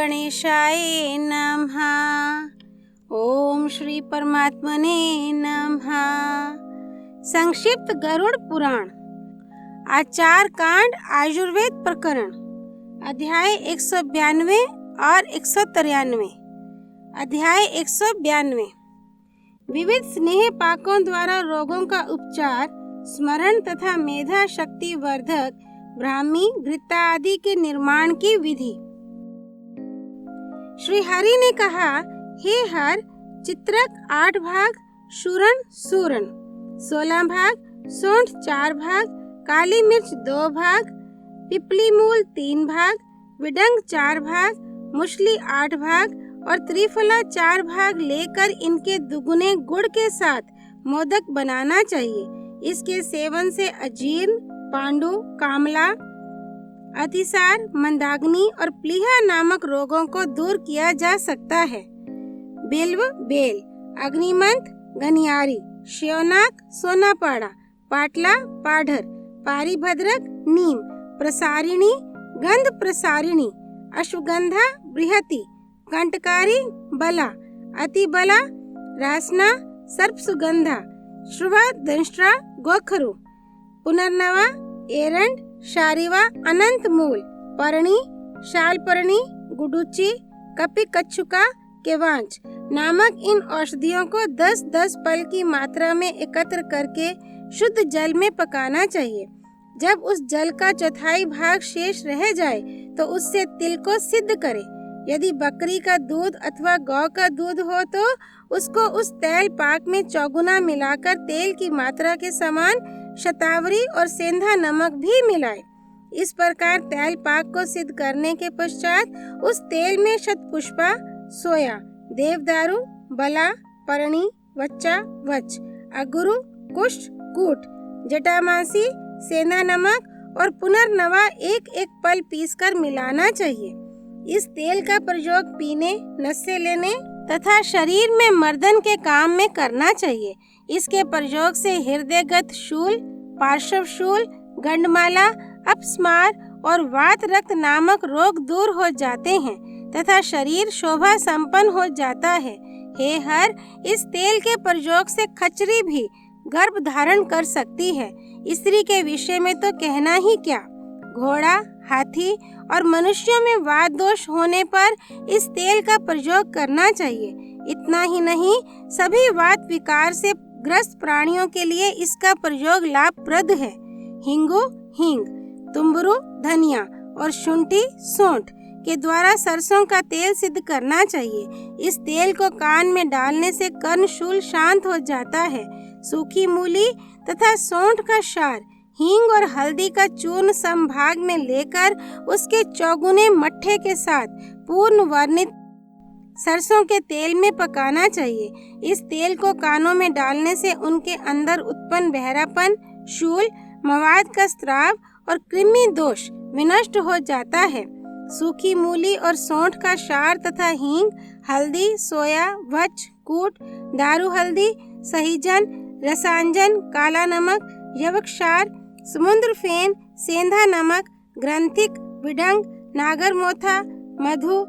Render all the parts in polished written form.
गणेशाय नमः। ओम श्री परमात्मने नमः। संक्षिप्त गरुड़ पुराण, आचार कांड, आयुर्वेद प्रकरण, अध्याय 192 और 193। अध्याय 192। विविध स्नेह पाकों द्वारा रोगों का उपचार, स्मरण तथा मेधा शक्ति वर्धक ब्राह्मी, घृता आदि के निर्माण की विधि। श्री हरि ने कहा, हे हर, चित्रक 8 भाग, शूरण सूरण 16 भाग, सोंठ 4 भाग, काली मिर्च 2 भाग, पिपली मूल 3 भाग, विडंग 4 भाग, मुसली 8 भाग और त्रिफला 4 भाग लेकर इनके दुगुने गुड़ के साथ मोदक बनाना चाहिए। इसके सेवन से अजीर्ण, पांडु, कामला, अतिसार, मंदाग्नि और प्लीहा नामक रोगों को दूर किया जा सकता है। बिल्व बेल, अग्निमंत गनियारी, श्योनाक सोनापाड़ा, पाटला पाढ़र, पारिभद्रक नीम, प्रसारिणी गंध प्रसारिणी, अश्वगंधा बृहति, कंटकारी बला, अतिबला रासना, सर्प सुगंधा, श्रुवा दंष्ट्रा गोखरु, पुनर्नवा एरंड, शारिवा अनंत मूल, परणी, शालपर्णी, गुडुची, कपि कच्छुका, केवांच नामक इन औषधियों को 10-10 पल की मात्रा में एकत्र करके शुद्ध जल में पकाना चाहिए। जब उस जल का चौथाई भाग शेष रह जाए तो उससे तिल को सिद्ध करे। यदि बकरी का दूध अथवा गौ का दूध हो तो उसको उस तेल पाक में चौगुना मिलाकर तेल की मात्रा के समान शतावरी और सेंधा नमक भी मिलाए। इस प्रकार तेल पाक को सिद्ध करने के पश्चात उस तेल में शतपुष्पा, सोया, देवदारू, बला, परणी, वच्चा, वच, अगुरु, कुष्ठ, कूट, जटामासी, सेंधा नमक और पुनर्नवा एक पल पीसकर मिलाना चाहिए। इस तेल का प्रयोग पीने, नशे लेने तथा शरीर में मर्दन के काम में करना चाहिए। इसके प्रयोग से हृदयगत शूल, पार्श्व शूल, गंडमाला, अपस्मार और वात रक्त नामक रोग दूर हो जाते हैं तथा शरीर शोभा संपन्न हो जाता है। हे हर, इस तेल के प्रयोग से खच्चरी भी गर्भ धारण कर सकती है। स्त्री के विषय में तो कहना ही क्या। घोड़ा, हाथी और मनुष्यों में वात दोष होने पर इस तेल का प्रयोग करना चाहिए। इतना ही नहीं, सभी वात विकार से ग्रस्त प्राणियों के लिए इसका प्रयोग लाभप्रद है। हिंगु हींग, तुम्बरू धनिया और शुंठी सौंठ के द्वारा सरसों का तेल सिद्ध करना चाहिए। इस तेल को कान में डालने से कर्णशूल शांत हो जाता है। सूखी मूली तथा सौंठ का क्षार, हींग और हल्दी का चूर्ण संभाग में लेकर उसके चौगुने मट्ठे के साथ पूर्ण वर्णित सरसों के तेल में पकाना चाहिए। इस तेल को कानों में डालने से उनके अंदर उत्पन्न बहरापन, शूल, मवाद का स्राव और कृमि दोष विनष्ट हो जाता है। सूखी मूली और सौंठ का क्षार तथा हींग, हल्दी, सोया, वच, कूट, दारू हल्दी, सहीजन, रसांजन, काला नमक, यवक्षार, समुद्र फेन, सेंधा नमक, ग्रंथिक, विडंग, नागर मोथा, मधु,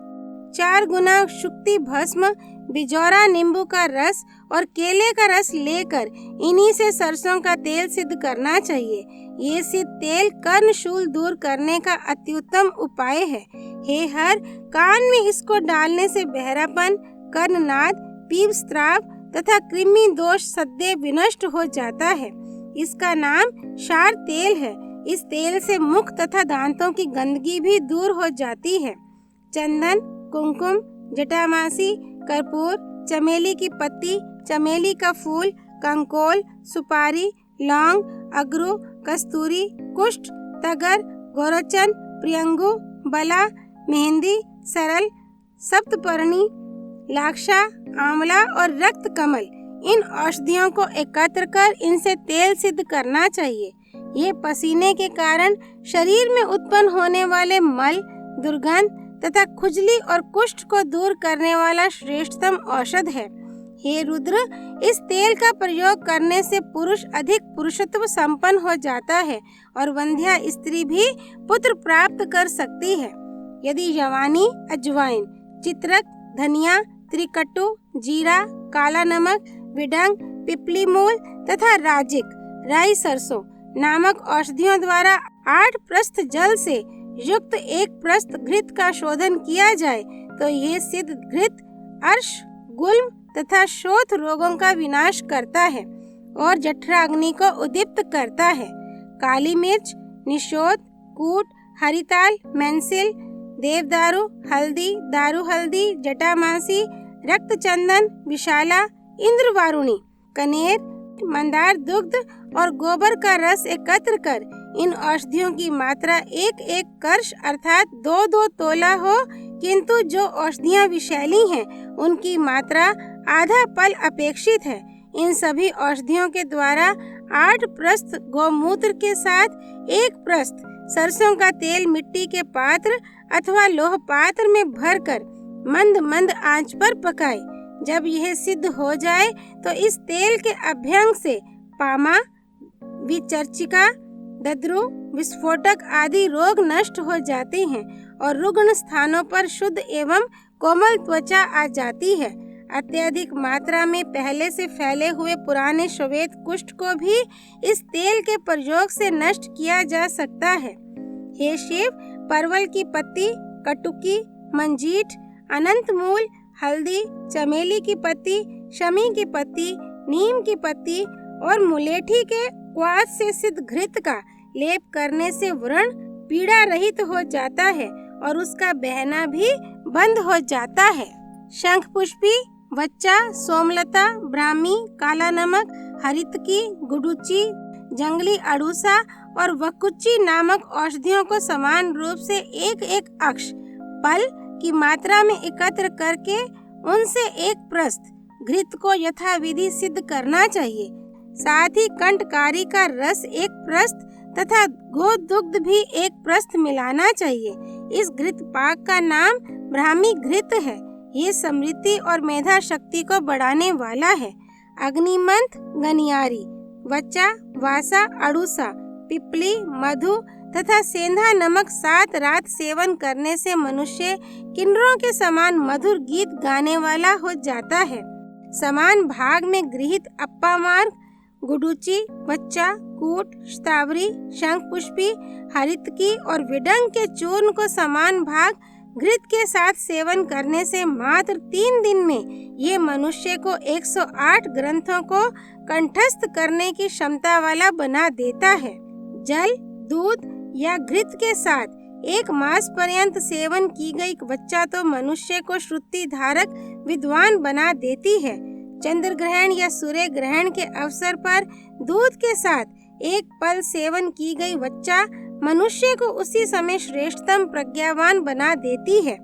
4 गुना शुक्ति भस्म, बिजौरा नींबू का रस और केले का रस लेकर इन्हीं से सरसों का तेल सिद्ध करना चाहिए। ये सिद्ध तेल कर्णशूल दूर करने का अत्युत्तम उपाय है। हे हर, कान में इसको डालने से बहरापन, कर्णनाद, पीप स्त्राव तथा कृमि दोष सदैव विनष्ट हो जाता है। इसका नाम क्षार तेल है। इस तेल से मुख तथा दांतों की गंदगी भी दूर हो जाती है। चंदन, कुमकुम, जटामासी, कर्पूर, चमेली की पत्ती, चमेली का फूल, कंकोल, सुपारी, लौंग, अगरू, कस्तूरी, कुष्ठ, तगर, गोरोचन, प्रियंगु, बला, मेहंदी, सरल, सप्तपर्णी, लाक्षा, आंवला और रक्त कमल, इन औषधियों को एकत्र कर इनसे तेल सिद्ध करना चाहिए। ये पसीने के कारण शरीर में उत्पन्न होने वाले मल, दुर्गंध तथा खुजली और कुष्ठ को दूर करने वाला श्रेष्ठतम औषध है। हे रुद्र, इस तेल का प्रयोग करने से पुरुष अधिक पुरुषत्व संपन्न हो जाता है और वंध्या स्त्री भी पुत्र प्राप्त कर सकती है। यदि जवानी अजवाइन, चित्रक धनिया, त्रिकट्टु जीरा, काला नमक, विडंग पिपली मूल तथा राजिक राई सरसों नामक औषधियों द्वारा 8 प्रस्थ जल से युक्त 1 प्रस्थ घृत का शोधन किया जाए तो ये सिद्ध घृत अर्श, गुल्म तथा शोथ रोगों का विनाश करता है और जठराग्नि को उद्दीप्त करता है। काली मिर्च, निशोद, कूट, हरिताल, मेंसिल, देवदारू, हल्दी, दारू हल्दी, जटामासी, रक्त चंदन, विशाला, इंद्रवारुणी, कनेर, मंदार दुग्ध और गोबर का रस एकत्र कर इन औषधियों की मात्रा 1-1 कर्ष अर्थात 2-2 तोला हो, किंतु जो औषधियाँ विषैली हैं उनकी मात्रा आधा पल अपेक्षित है। इन सभी औषधियों के द्वारा 8 प्रस्थ गौमूत्र के साथ 1 प्रस्थ सरसों का तेल मिट्टी के पात्र अथवा लोह पात्र में भरकर मंद मंद आंच पर पकाए। जब यह सिद्ध हो जाए तो इस तेल के अभ्यंग से पामा, विचर्चिका, दद्रु, विस्फोटक आदि रोग नष्ट हो जाते हैं और रुग्ण स्थानों पर शुद्ध एवं कोमल त्वचा आ जाती है। अत्यधिक मात्रा में पहले से फैले हुए पुराने श्वेत कुष्ठ को भी इस तेल के प्रयोग से नष्ट किया जा सकता है। हे शिव, परवल की पत्ती, कटुकी, मंजीठ, अनंत मूल, हल्दी, चमेली की पत्ती, शमी की पत्ती, नीम की पत्ती और मुलेठी के क्वाथ से सिद्ध घृत का लेप करने से व्रण पीड़ा रहित हो जाता है और उसका बहना भी बंद हो जाता है। शंख पुष्पी, वच्चा, सोमलता, ब्राह्मी, काला नमक, हरितकी, गुडुची, जंगली अड़ूसा और वकुच्ची नामक औषधियों को समान रूप से 1-1 अक्ष पल की मात्रा में एकत्र करके उनसे 1 प्रस्थ घृत को यथाविधि सिद्ध करना चाहिए। साथ ही कंठकारी का रस 1 प्रस्थ तथा गोदुग्ध भी 1 प्रस्थ मिलाना चाहिए। इस घृत पाक का नाम ब्राह्मी घृत है। ये समृद्धि और मेधा शक्ति को बढ़ाने वाला है। अग्निमंथ, गनियारी, वच्चा, वासा, अड़ूसा, पिपली, मधु तथा सेंधा नमक 7 रात सेवन करने से मनुष्य किन्नरों के समान मधुर गीत गाने वाला हो जाता है। समान भाग में गृहीत अप्पा मार्ग, गुडुची, वच्चा, कूट, शतावरी, शंख पुष्पी, हरितकी और विडंग के चूर्ण को समान भाग घृत के साथ सेवन करने से मात्र 3 दिन में ये मनुष्य को 108 ग्रंथों को कंठस्थ करने की क्षमता वाला बना देता है। जल, दूध या घृत के साथ 1 मास पर्यंत सेवन की गई वच्चा तो मनुष्य को श्रुति धारक विद्वान बना देती है। चंद्र ग्रहण या सूर्य ग्रहण के अवसर पर दूध के साथ 1 पल सेवन की गई वच्चा मनुष्य को उसी समय श्रेष्ठतम प्रज्ञावान बना देती है।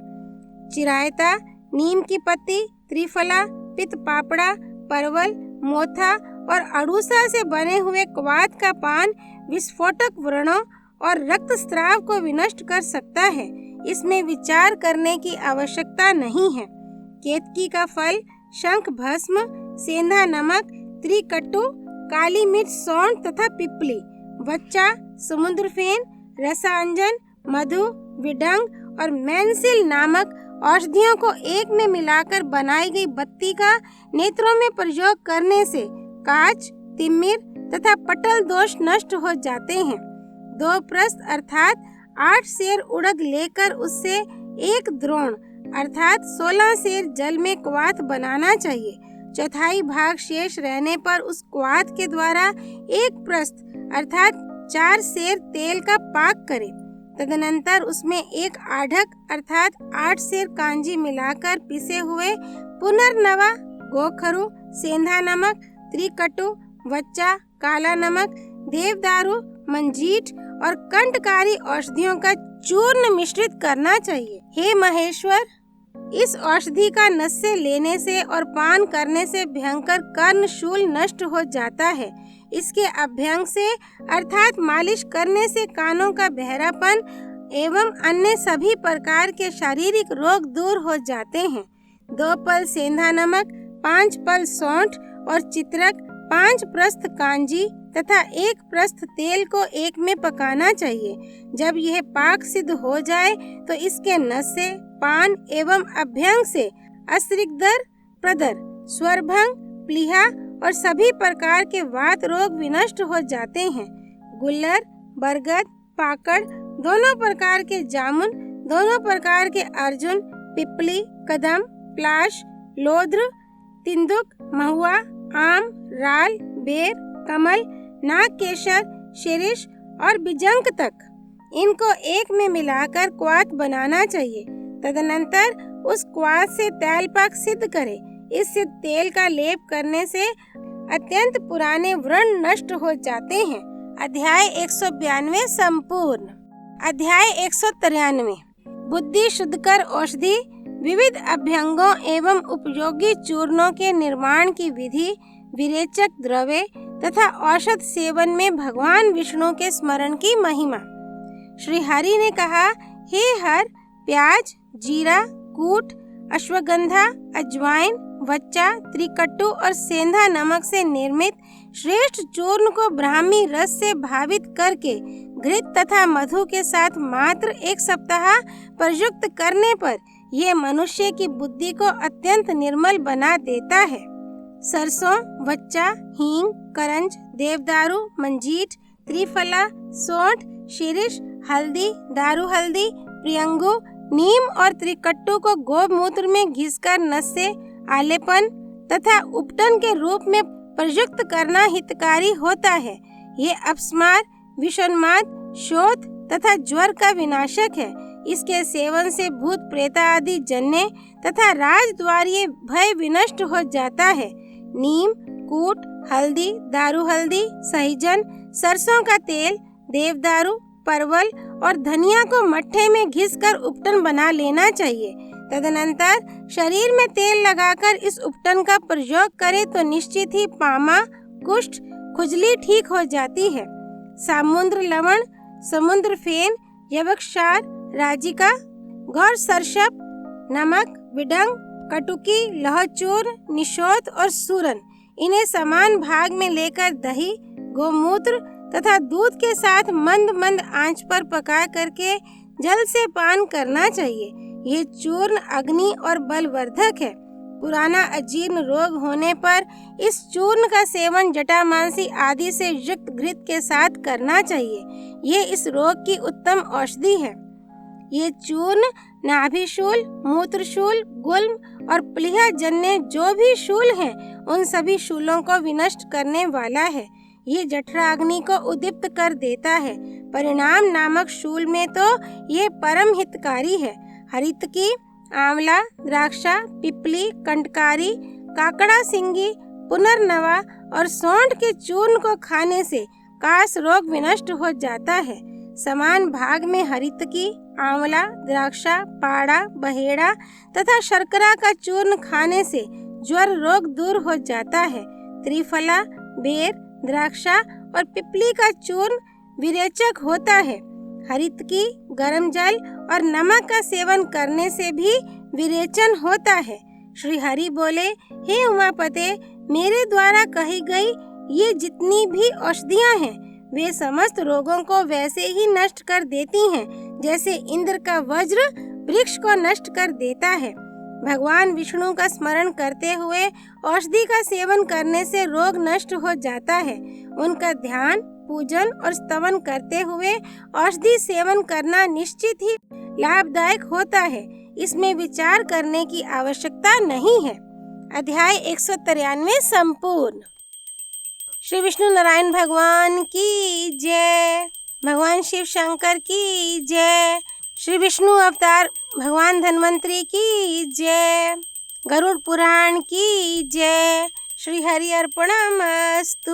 चिरायता, नीम की पत्ती, त्रिफला, पित्त पापड़ा, परवल, मोथा और अड़ूसा से बने हुए क्वाथ का पान विस्फोटक व्रणों और रक्तस्राव को विनष्ट कर सकता है। इसमें विचार करने की आवश्यकता नहीं है। केतकी का फल, शंख भस्म, सेंधा नमक, त्रिकट्टु, काली मिर्च, सौंठ तथा पिपली, वच्चा, समुद्र फेन, रसांजन, मधु, विडंग और मेंसिल नामक औषधियों को एक में मिलाकर बनाई गई बत्ती का नेत्रों में प्रयोग करने से काच, तिमिर तथा पटल दोष नष्ट हो जाते हैं। 2 प्रस्थ अर्थात 8 सेर उड़द लेकर उससे 1 द्रोण अर्थात 16 सेर जल में क्वाथ बनाना चाहिए। चौथाई भाग शेष रहने पर उस क्वाथ के द्वारा 1 प्रस्थ अर्थात 4 सेर तेल का पाक करे। तदनंतर उसमें 1 आढ़क अर्थात 8 सेर कांजी मिलाकर पिसे हुए पुनर्नवा, गोखरू, सेंधा नमक, त्रिकट्टु, वच्चा, काला नमक, देवदारू, मंजीठ और कंठकारी औषधियों का चूर्ण मिश्रित करना चाहिए। हे महेश्वर, इस औषधि का नस्य लेने से और पान करने से भयंकर कर्णशूल नष्ट हो जाता है। इसके अभ्यंग से अर्थात मालिश करने से कानों का बहरापन एवं अन्य सभी प्रकार के शारीरिक रोग दूर हो जाते हैं। 2 पल सेंधा नमक, 5 पल सौंठ और चित्रक, 5 प्रस्थ कांजी, तथा एक प्रस्थ तेल को एक में पकाना चाहिए। जब यह पाक सिद्ध हो जाए तो इसके नशे, पान एवं अभ्यंग से अस्रिगदर, प्रदर, स्वरभंग, प्लीहा और सभी प्रकार के वात रोग विनष्ट हो जाते हैं। गुल्लर, बरगद, पाकड़, दोनों प्रकार के जामुन, दोनों प्रकार के अर्जुन, पिपली, कदम, प्लाश, लोध्र, तिंदुक, महुआ, आम, राल, बेर, कमल, नागकेशर, शिरीष और बिजंक तक इनको एक में मिलाकर क्वाथ बनाना चाहिए। तदनंतर उस क्वाथ से तैलपाक सिद्ध करे। इस सिद्ध तेल का लेप करने से अत्यंत पुराने व्रण नष्ट हो जाते हैं। अध्याय 192 संपूर्ण। अध्याय 193 बुद्धि शुद्धकर औषधि, विविध अभ्यंगों एवं उपयोगी चूर्णों के निर्माण की विधि, विरेचक द्रव्य तथा औषध सेवन में भगवान विष्णु के स्मरण की महिमा। श्री हरि ने कहा, हे हर, प्याज, जीरा, कूट, अश्वगंधा, अजवाइन, वच्चा, त्रिकट्टु और सेंधा नमक से निर्मित श्रेष्ठ चूर्ण को ब्राह्मी रस से भावित करके घृत तथा मधु के साथ मात्र 1 सप्ताह प्रयुक्त करने पर यह मनुष्य की बुद्धि को अत्यंत निर्मल बना देता है। सरसों, वच्चा, हींग, करंज, देवदारू, मंजीठ, त्रिफला, सौंठ, शिरीष, हल्दी, दारू हल्दी, प्रियंगु, नीम और त्रिकट्टु को गोमूत्र में घिसकर नशे, आलेपन तथा उपटन के रूप में प्रयुक्त करना हितकारी होता है। ये अपस्मार, विषोन्माद, शोथ तथा ज्वर का विनाशक है। इसके सेवन से भूत प्रेत आदि जन्य तथा राजद्वारीय भय विनष्ट हो जाता है। नीम, कूट, हल्दी, दारू हल्दी, सहीजन, सरसों का तेल, देवदारू, परवल और धनिया को मट्ठे में घिसकर उपटन बना लेना चाहिए। तदनंतर शरीर में तेल लगाकर इस उपटन का प्रयोग करे तो निश्चित ही पामा, कुष्ठ, खुजली ठीक हो जाती है। सामुद्र लवण, समुद्र फेन, यवक्षार, राजिका, गौर सरसप, नमक, विडंग, कटुकी, लहचूर, निशोथ और सूरन, इन्हें समान भाग में लेकर दही, गोमूत्र तथा दूध के साथ मंद मंद आंच पर पका करके जल से पान करना चाहिए। ये चूर्ण अग्नि और बलवर्धक है। पुराना अजीर्ण रोग होने पर इस चूर्ण का सेवन जटामांसी आदि से युक्त घृत के साथ करना चाहिए। ये इस रोग की उत्तम औषधि है। ये चूर्ण नाभिशूल, मूत्रशूल, गुल्म और प्लीहा जन्य जो भी शूल हैं, उन सभी शूलों को विनष्ट करने वाला है। ये जठराग्नि को उद्दीप्त कर देता है। परिणाम नामक शूल में तो ये परम हितकारी है। हरितकी, आंवला, द्राक्षा, पिपली, कंटकारी, काकड़ा सिंगी, पुनर्नवा और सौंठ के चूर्ण को खाने से कास रोग विनष्ट हो जाता है। समान भाग में हरितकी, आंवला, द्राक्षा, पाड़ा, बहेड़ा तथा शर्करा का चूर्ण खाने से ज्वर रोग दूर हो जाता है। त्रिफला, बेर, द्राक्षा और पिपली का चूर्ण विरेचक होता है। हरितकी, गरम जल और नमक का सेवन करने से भी विरेचन होता है। श्री हरि बोले, हे उमापते, मेरे द्वारा कही गई ये जितनी भी औषधियाँ हैं, वे समस्त रोगों को वैसे ही नष्ट कर देती हैं जैसे इंद्र का वज्र वृक्ष को नष्ट कर देता है। भगवान विष्णु का स्मरण करते हुए औषधि का सेवन करने से रोग नष्ट हो जाता है। उनका ध्यान, पूजन और स्तवन करते हुए औषधि सेवन करना निश्चित ही लाभदायक होता है। इसमें विचार करने की आवश्यकता नहीं है। अध्याय 193 संपूर्ण। श्री विष्णु नारायण भगवान की जय। भगवान शिव शंकर की जय। श्री विष्णु अवतार भगवान धन्वंतरी की जय। गरुड़ पुराण की जय। श्री हरि अर्पणमस्तु।